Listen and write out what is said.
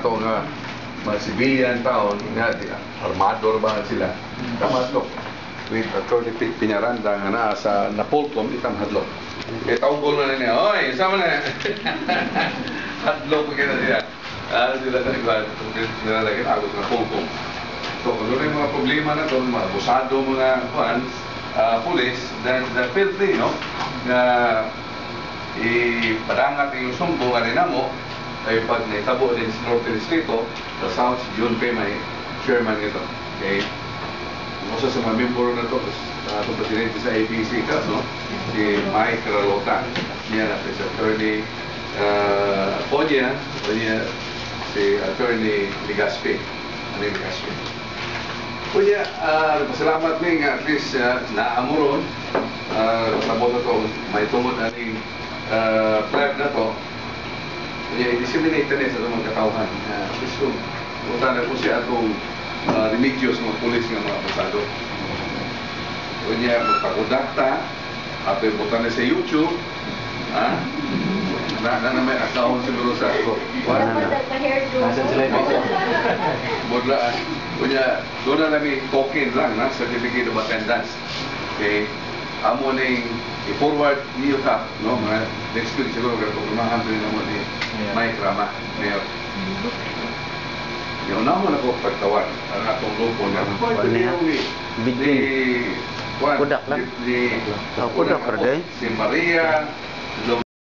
nato nga mga civilian taon nga armador ba sila. Tama to. With Attorney Piñaranda nga naa sa Napolcom itang hadlok. Kaya taugol na niya, oy, sama na. Hadlok pa kita siya. Sila na iba, nilalagyan ako sa Napolcom. So, kung doon yung mga problema na doon, mga busado mga fans, pulis, then filthy, no? Na ipadangat yung sumbong nga rin mo, ay pag naitabo din sa Norte Distrito, the South, yun pa may chairman nito. Okay? Usa sa mga member na ito, itong presidente sa APC ka, no? Si Mike Caralota. Niya na si Attorney Ponya, si Attorney Ligaspi. Ano yung Ligaspi? Kuya, pasalamat ning at least naamuron. Sabot na ito, may tungod na ning flag na ito. Kuya, i-disseminate na sa mga katauhan. Gusto, punta na po siya itong remedios mga pulis ng mga pasado. Kuya, magpakudakta, at ibutan na sa YouTube. Na may account siguro sa ako. Nasaan sila yung Budlaan. Kunya, doon na namin token lang na certificate of attendance. Okay. Amo ning i-forward niyo ka, no? Mga next week siguro kung kumahan din naman ni Mike Rama. Mayor. Yung na mo na ko pagtawan ang atong grupo niya. Kudak lang. Kudak, si Maria,